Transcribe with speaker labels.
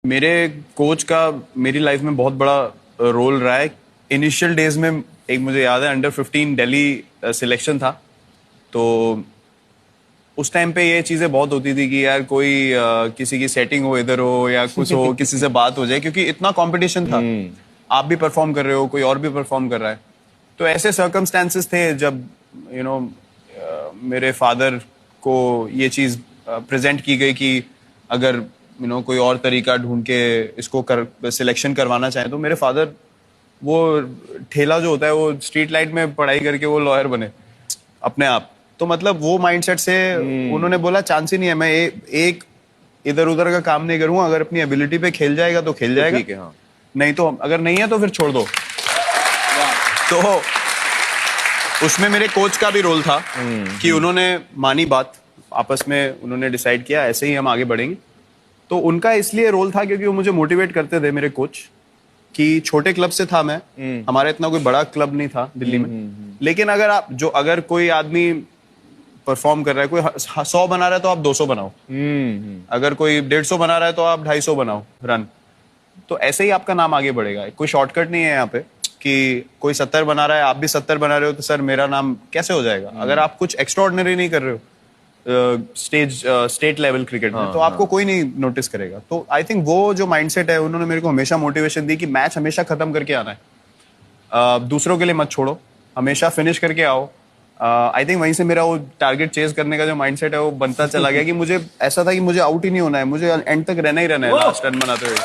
Speaker 1: मेरे कोच का मेरी लाइफ में बहुत बड़ा रोल रहा है। इनिशियल डेज में एक मुझे याद है अंडर 15 दिल्ली सिलेक्शन था। तो उस टाइम पे ये चीजें बहुत होती थी कि यार कोई किसी की सेटिंग हो इधर हो या कुछ हो किसी से बात हो जाए, क्योंकि इतना कंपटीशन था। आप भी परफॉर्म कर रहे हो, कोई और भी परफॉर्म कर रहा है। तो ऐसे सर्कमस्टेंसेस थे जब मेरे फादर को ये चीज प्रेजेंट की गई कि अगर कोई और तरीका ढूंढ के इसको सिलेक्शन करवाना चाहे तो मेरे फादर वो ठेला जो होता है वो स्ट्रीट लाइट में पढ़ाई करके वो लॉयर बने अपने आप। तो मतलब वो माइंडसेट से उन्होंने बोला चांस ही नहीं है, मैं एक इधर उधर का काम नहीं करूंगा, अगर अपनी एबिलिटी पे खेल जाएगा तो खेल जाएगा,
Speaker 2: ठीक है, हाँ।
Speaker 1: नहीं तो अगर नहीं है तो फिर छोड़ दो। तो उसमें मेरे कोच का भी रोल था कि उन्होंने मानी बात, आपस में उन्होंने डिसाइड किया ऐसे ही हम आगे बढ़ेंगे। तो उनका इसलिए रोल था क्योंकि वो मुझे मोटिवेट करते थे मेरे कोच, कि छोटे क्लब से था मैं, हमारा इतना कोई बड़ा क्लब नहीं था दिल्ली में, लेकिन अगर कोई आदमी परफॉर्म कर रहा है, कोई 100 बना रहा है तो आप 200 बनाओ, अगर कोई 150 बना रहा है तो आप 250 बनाओ रन। तो ऐसे ही आपका नाम आगे बढ़ेगा। कोई शॉर्टकट नहीं है यहाँ पे कि कोई 70 बना रहा है आप भी 70 बना रहे हो तो सर मेरा नाम कैसे हो जाएगा। अगर आप कुछ एक्स्ट्राऑर्डिनरी नहीं कर रहे हो स्टेट लेवल क्रिकेट में, तो आपको कोई नहीं नोटिस करेगा। तो आई थिंक वो जो माइंडसेट है उन्होंने मेरे को हमेशा मोटिवेशन दी कि मैच हमेशा खत्म करके आना है, दूसरों के लिए मत छोड़ो, हमेशा फिनिश करके आओ। आई थिंक वहीं से मेरा वो टारगेट चेज करने का जो माइंडसेट है वो बनता चला गया कि मुझे ऐसा था कि मुझे आउट ही नहीं होना है, मुझे एंड तक रहना ही रहना है लास्ट रन बनाते हुए।